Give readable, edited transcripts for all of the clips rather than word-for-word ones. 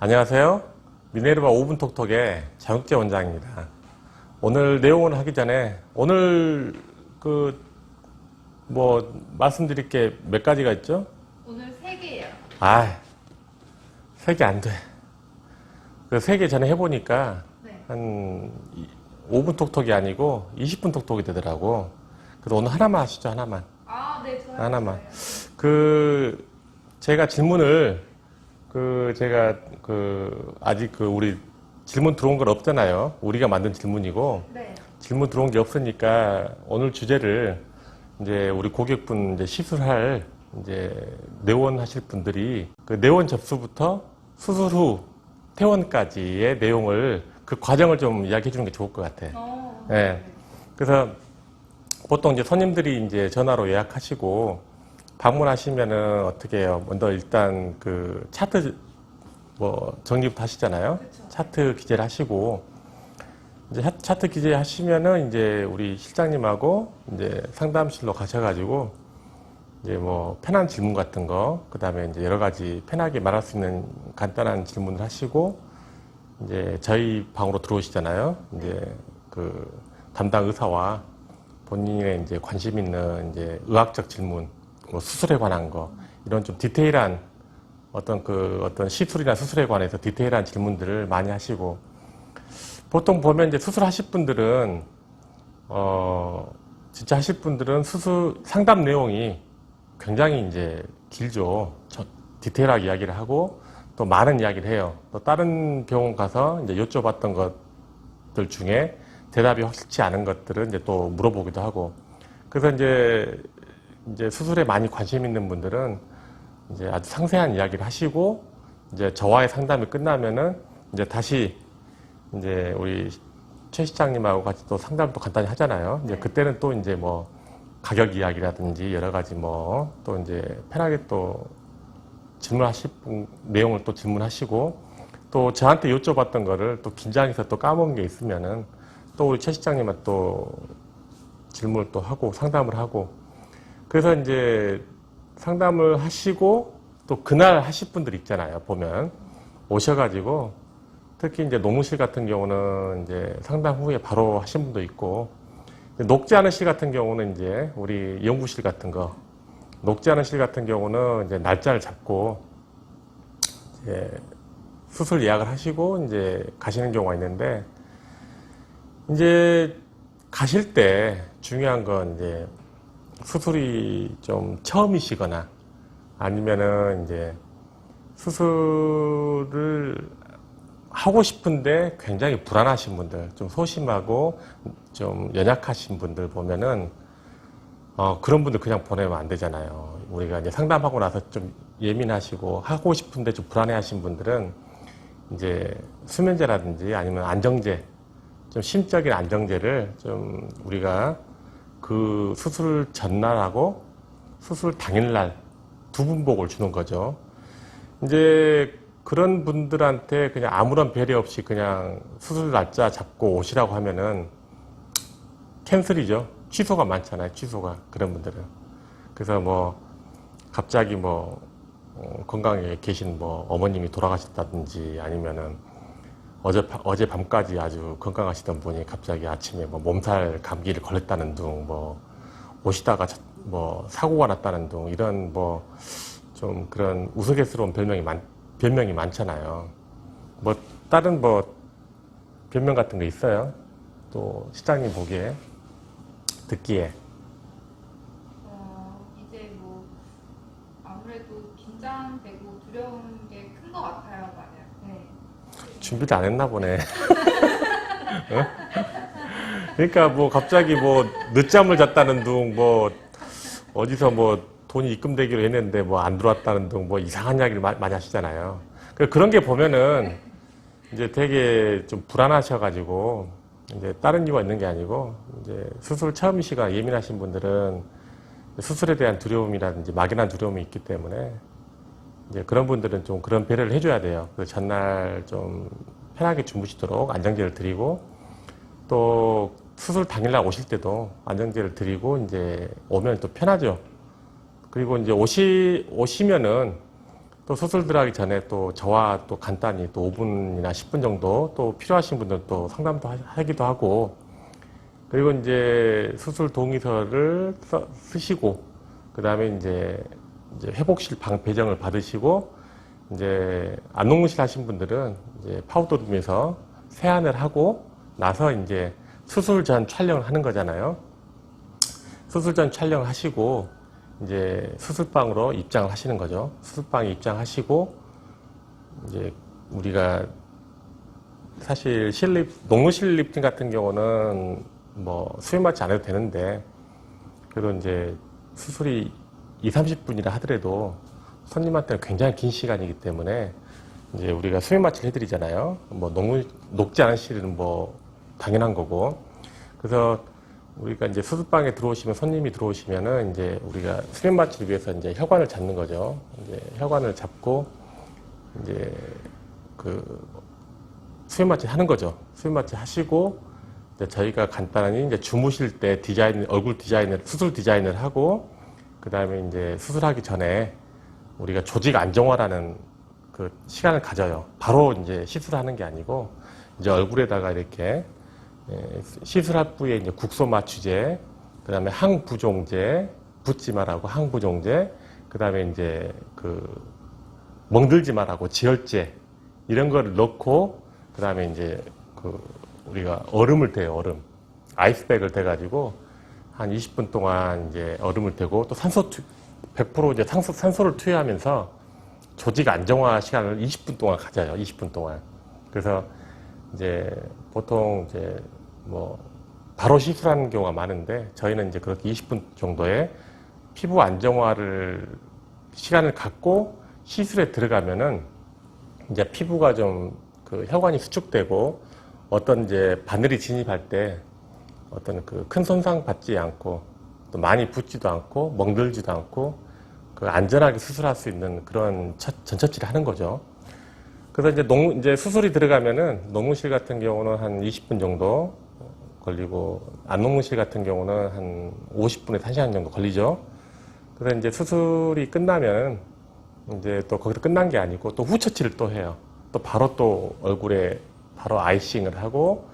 안녕하세요. 미네르바 5분 톡톡의 장욱재 원장입니다. 오늘 내용을 하기 전에 오늘 말씀드릴 게 몇 가지가 있죠? 오늘 3개예요. 3개 안 돼. 그 3개 전에 해보니까 네. 한 5분 톡톡이 아니고 20분 톡톡이 되더라고. 그래서 오늘 하나만 하시죠, 하나만. 네, 좋아요. 하나만. 좋아요. 제가 질문을 아직 우리 질문 들어온 건 없잖아요. 우리가 만든 질문이고. 네. 질문 들어온 게 없으니까 오늘 주제를 이제 우리 고객분 이제 시술할 이제 내원하실 분들이 그 내원 접수부터 수술 후 퇴원까지의 내용을 그 과정을 좀 이야기해 주는 게 좋을 것 같아. 네. 그래서 보통 이제 손님들이 이제 전화로 예약하시고 방문하시면은 어떻게 해요? 먼저 일단 그 차트 정리부터 하시잖아요. 그쵸. 차트 기재를 하시고 이제 차트 기재하시면은 이제 우리 실장님하고 이제 상담실로 가셔가지고 이제 편한 질문 같은 거, 그 다음에 이제 여러 가지 편하게 말할 수 있는 간단한 질문을 하시고 이제 저희 방으로 들어오시잖아요. 이제 그 담당 의사와 본인의 이제 관심 있는 이제 의학적 질문, 수술에 관한 거, 이런 좀 디테일한 어떤 시술이나 수술에 관해서 디테일한 질문들을 많이 하시고, 보통 보면 이제 수술하실 분들은, 진짜 하실 분들은 수술 상담 내용이 굉장히 이제 길죠. 디테일하게 이야기를 하고, 또 많은 이야기를 해요. 또 다른 병원 가서 이제 여쭤봤던 것들 중에 대답이 확실치 않은 것들은 이제 또 물어보기도 하고, 그래서 이제 수술에 많이 관심 있는 분들은 이제 아주 상세한 이야기를 하시고, 이제 저와의 상담이 끝나면은 이제 다시 이제 우리 최 시장님하고 같이 또 상담을 또 간단히 하잖아요. 이제 그때는 또 이제 가격 이야기라든지 여러 가지 또 이제 편하게 또 질문하실 내용을 또 질문하시고, 또 저한테 여쭤봤던 거를 또 긴장해서 또 까먹은 게 있으면은 또 우리 최 시장님한테 또 질문을 또 하고 상담을 하고, 그래서 이제 상담을 하시고 또 그날 하실 분들 있잖아요. 보면 오셔가지고 특히 이제 노무실 같은 경우는 이제 상담 후에 바로 하신 분도 있고, 녹지 않은 실 같은 경우는 이제 우리 연구실 같은 거, 녹지 않은 실 같은 경우는 이제 날짜를 잡고 이제 수술 예약을 하시고 이제 가시는 경우가 있는데, 이제 가실 때 중요한 건 이제 수술이 좀 처음이시거나 아니면은 이제 수술을 하고 싶은데 굉장히 불안하신 분들, 좀 소심하고 좀 연약하신 분들 보면은 그런 분들 그냥 보내면 안 되잖아요. 우리가 이제 상담하고 나서 좀 예민하시고 하고 싶은데 좀 불안해하신 분들은 이제 수면제라든지 아니면 안정제, 좀 심적인 안정제를 좀 우리가 그 수술 전날하고 수술 당일날 2분복을 주는 거죠. 이제 그런 분들한테 그냥 아무런 배려 없이 그냥 수술 날짜 잡고 오시라고 하면은 캔슬이죠. 취소가 많잖아요. 취소가. 그런 분들은. 그래서 갑자기 건강에 계신 어머님이 돌아가셨다든지 아니면은 어제 밤까지 아주 건강하시던 분이 갑자기 아침에 몸살 감기를 걸렸다는 둥, 오시다가 사고가 났다는 둥, 이런 좀 그런 우스갯스러운 별명이 많잖아요. 다른 별명 같은 거 있어요? 또 시장님 보기에, 듣기에. 이제 아무래도 긴장되고 두려운 게 큰 것 같아요, 맞아요. 네. 준비를 안 했나 보네. 어? 그러니까 갑자기 늦잠을 잤다는 둥, 어디서 돈이 입금되기로 했는데 안 들어왔다는 둥, 이상한 이야기를 많이 하시잖아요. 그런 게 보면은 이제 되게 좀 불안하셔가지고 이제 다른 이유가 있는 게 아니고 이제 수술 처음이시거나 예민하신 분들은 수술에 대한 두려움이라든지 막연한 두려움이 있기 때문에 이제 그런 분들은 좀 그런 배려를 해줘야 돼요. 그래서 전날 좀 편하게 주무시도록 안정제를 드리고, 또 수술 당일날 오실 때도 안정제를 드리고 이제 오면 또 편하죠. 그리고 이제 오시면은 또 수술 들어가기 전에 또 저와 또 간단히 또 5분이나 10분 정도 또 필요하신 분들 또 상담도 하기도 하고, 그리고 이제 수술 동의서를 쓰시고, 그 다음에 이제 회복실 방 배정을 받으시고, 이제 안농무실 하신 분들은 이제 파우더룸에서 세안을 하고 나서 이제 수술 전 촬영을 하는 거잖아요. 수술 전 촬영을 하시고 이제 수술방으로 입장을 하시는 거죠. 수술방에 입장하시고, 이제 우리가 사실 농무실 리프팅 같은 경우는 뭐 수면 마취 안 해도 되는데, 그래도 이제 수술이 20-30분이라 하더라도 손님한테는 굉장히 긴 시간이기 때문에 이제 우리가 수면 마취를 해드리잖아요. 뭐 녹지 않은 실은 뭐 당연한 거고. 그래서 우리가 이제 수술방에 들어오시면, 손님이 들어오시면은 이제 우리가 수면 마취를 위해서 이제 혈관을 잡는 거죠. 이제 혈관을 잡고 이제 그 수면 마취 하는 거죠. 수면 마취 하시고 이제 저희가 간단히 이제 주무실 때 얼굴 디자인을, 수술 디자인을 하고, 그 다음에 이제 수술하기 전에 우리가 조직 안정화라는 그 시간을 가져요. 바로 이제 시술하는 게 아니고, 이제 얼굴에다가 이렇게 시술할 부위에 이제 국소 마취제, 그 다음에 항부종제, 붓지 말라고 항부종제, 그 다음에 이제 그 멍들지 말라고 지혈제, 이런 거를 넣고, 그 다음에 이제 그 우리가 얼음을 대요, 얼음. 아이스백을 대가지고 한 20분 동안 이제 얼음을 대고, 또 100% 이제 산소를 투여하면서 조직 안정화 시간을 20분 동안 가져요. 20분 동안. 그래서 이제 보통 이제 뭐 바로 시술하는 경우가 많은데, 저희는 이제 그렇게 20분 정도의 피부 안정화를 시간을 갖고 시술에 들어가면은 이제 피부가 좀 그 혈관이 수축되고 어떤 이제 바늘이 진입할 때 어떤 그 큰 손상 받지 않고 또 많이 붓지도 않고 멍들지도 않고 그 안전하게 수술할 수 있는 그런 전처치를 하는 거죠. 그래서 이제 수술이 들어가면은 농무실 같은 경우는 한 20분 정도 걸리고, 안농무실 같은 경우는 한 50분에서 1시간 정도 걸리죠. 그래서 이제 수술이 끝나면 이제 또 거기서 끝난 게 아니고 또 후처치를 또 해요. 또 바로 또 얼굴에 바로 아이싱을 하고,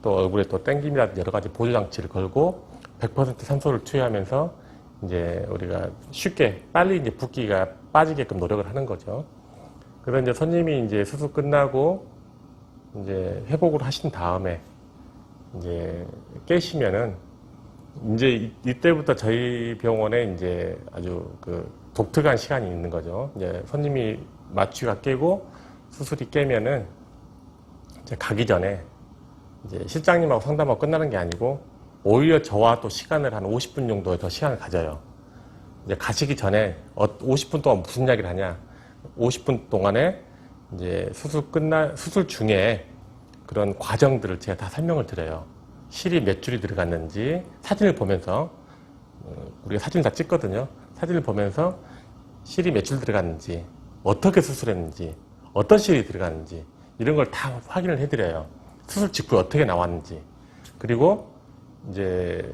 또 얼굴에 또 땡김이라든지 여러 가지 보조 장치를 걸고 100% 산소를 투여하면서 이제 우리가 쉽게 빨리 이제 붓기가 빠지게끔 노력을 하는 거죠. 그래서 이제 손님이 이제 수술 끝나고 이제 회복을 하신 다음에 이제 깨시면은 이제 이때부터 저희 병원에 이제 아주 그 독특한 시간이 있는 거죠. 이제 손님이 마취가 깨고 수술이 깨면은 이제 가기 전에 이제 실장님하고 상담하고 끝나는 게 아니고, 오히려 저와 또 시간을 한 50분 정도의 더 시간을 가져요. 이제 가시기 전에 50분 동안 무슨 이야기를 하냐? 50분 동안에 이제 수술 중에 그런 과정들을 제가 다 설명을 드려요. 실이 몇 줄이 들어갔는지 사진을 보면서, 우리가 사진을 다 찍거든요. 사진을 보면서 실이 몇 줄 들어갔는지, 어떻게 수술했는지, 어떤 실이 들어갔는지, 이런 걸 다 확인을 해드려요. 수술 직후에 어떻게 나왔는지. 그리고 이제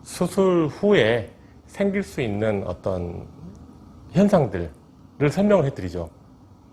수술 후에 생길 수 있는 어떤 현상들을 설명을 해드리죠.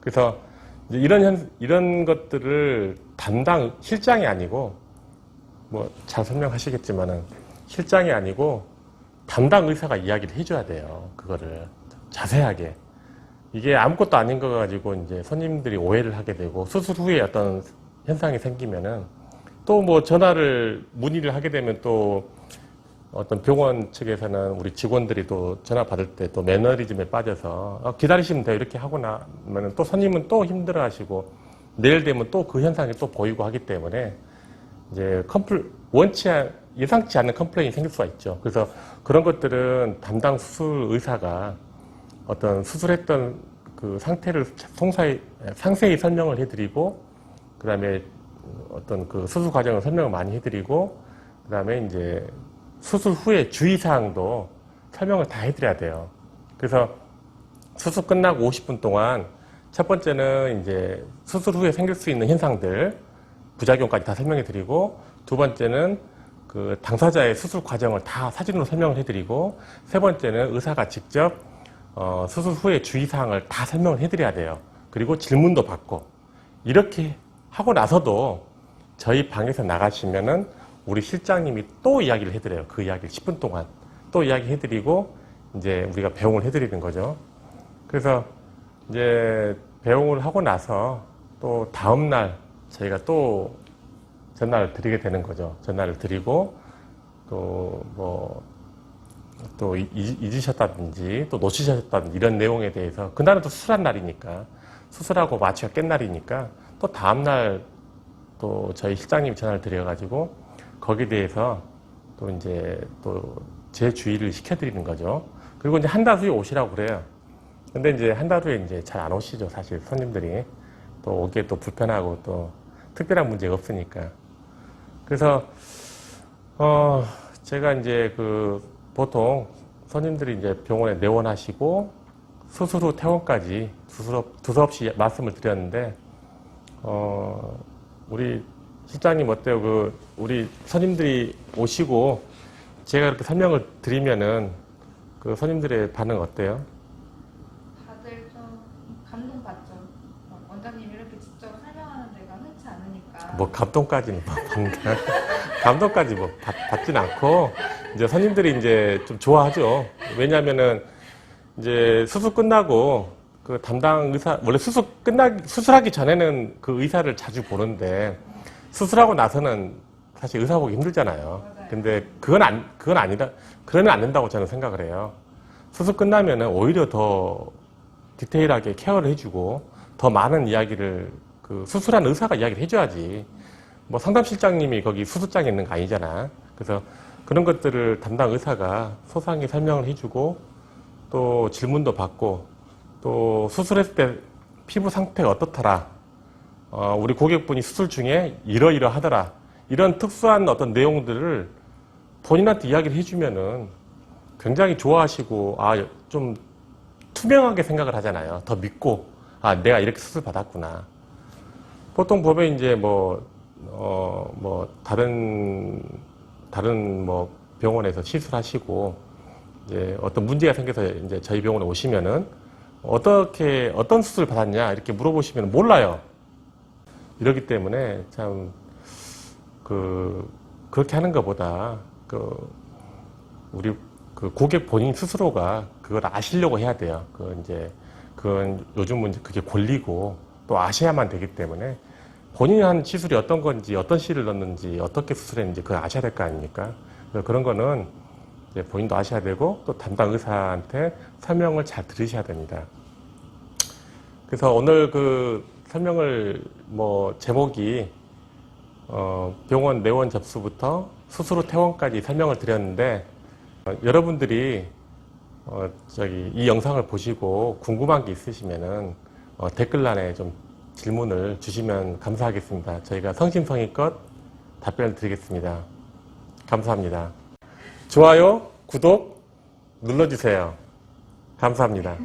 그래서 이제 이런 것들을 담당 실장이 아니고, 뭐 잘 설명하시겠지만은 실장이 아니고 담당 의사가 이야기를 해줘야 돼요. 그거를 자세하게. 이게 아무것도 아닌 거 가지고 이제 손님들이 오해를 하게 되고, 수술 후에 어떤 현상이 생기면은 또 뭐 문의를 하게 되면 또 어떤 병원 측에서는 우리 직원들이 또 전화 받을 때 또 매너리즘에 빠져서 기다리시면 돼요 이렇게 하고 나면 또 손님은 또 힘들어 하시고, 내일 되면 또 그 현상이 또 보이고 하기 때문에 이제 예상치 않는 컴플레인이 생길 수가 있죠. 그래서 그런 것들은 담당 수술 의사가 어떤 수술했던 그 상태를 상세히 설명을 해드리고, 그 다음에 어떤 그 수술 과정을 설명을 많이 해드리고, 그 다음에 이제 수술 후에 주의사항도 설명을 다 해드려야 돼요. 그래서 수술 끝나고 50분 동안 첫 번째는 이제 수술 후에 생길 수 있는 현상들, 부작용까지 다 설명해 드리고, 두 번째는 그 당사자의 수술 과정을 다 사진으로 설명을 해드리고, 세 번째는 의사가 직접 수술 후에 주의사항을 다 설명을 해드려야 돼요. 그리고 질문도 받고. 이렇게 하고 나서도 저희 방에서 나가시면은 우리 실장님이 또 이야기를 해드려요. 그 이야기를 10분 동안 또 이야기 해드리고 이제 우리가 배웅을 해드리는 거죠. 그래서 이제 배웅을 하고 나서 또 다음날 저희가 또 전화를 드리게 되는 거죠. 전화를 드리고 또 잊으셨다든지 또 놓치셨다든지 이런 내용에 대해서 그날은 또 수술한 날이니까 수술하고 마취가 깬 날이니까 또 다음날 또 저희 실장님이 전화를 드려가지고 거기에 대해서 또 이제 또 재주의를 시켜드리는 거죠. 그리고 이제 한 달 후에 오시라고 그래요. 근데 이제 한 달 후에 이제 잘 안 오시죠. 사실 손님들이 또 오기에 또 불편하고 또 특별한 문제가 없으니까. 그래서 제가 이제 보통 손님들이 이제 병원에 내원하시고 수술 후 퇴원까지 두서없이 말씀을 드렸는데 우리 실장님 어때요? 우리 손님들이 오시고 제가 이렇게 설명을 드리면은 그 손님들의 반응 어때요? 다들 좀 감동받죠. 원장님이 이렇게 직접 설명하는 데가 흔치 않으니까. 뭐 감동까지는 감동까지 받진 않고 이제 손님들이 이제 좀 좋아하죠. 왜냐하면은 이제 수술 끝나고 그 담당 의사 원래 수술하기 전에는 그 의사를 자주 보는데 수술하고 나서는 사실 의사 보기 힘들잖아요. 맞아요. 근데 그건 아니다. 그러면 안 된다고 저는 생각을 해요. 수술 끝나면은 오히려 더 디테일하게 케어를 해주고 더 많은 이야기를 수술한 의사가 이야기를 해줘야지. 뭐 상담실장님이 거기 수술장에 있는 거 아니잖아. 그래서 그런 것들을 담당 의사가 소상히 설명을 해주고 또 질문도 받고 또 수술했을 때 피부 상태가 어떻더라. 우리 고객분이 수술 중에 이러이러하더라. 이런 특수한 어떤 내용들을 본인한테 이야기를 해주면은 굉장히 좋아하시고 좀 투명하게 생각을 하잖아요. 더 믿고 내가 이렇게 수술 받았구나. 보통 보면 이제 다른 병원에서 시술하시고 이제 어떤 문제가 생겨서 이제 저희 병원에 오시면은 어떤 수술 받았냐 이렇게 물어보시면 몰라요. 이러기 때문에 참 그렇게 하는 것보다 우리 고객 본인 스스로가 그걸 아시려고 해야 돼요. 그건 요즘은 그게 권리고 또 아셔야만 되기 때문에 본인이 한 시술이 어떤 건지 어떤 실을 넣는지 어떻게 수술했는지 그걸 아셔야 될 거 아닙니까? 그런 거는 이제 본인도 아셔야 되고 또 담당 의사한테 설명을 잘 들으셔야 됩니다. 그래서 오늘 설명을 제목이 병원 내원 접수부터 수술 후 퇴원까지 설명을 드렸는데 여러분들이 이 영상을 보시고 궁금한 게 있으시면은 댓글란에 좀 질문을 주시면 감사하겠습니다. 저희가 성심성의껏 답변을 드리겠습니다. 감사합니다. 좋아요, 구독 눌러주세요. 감사합니다.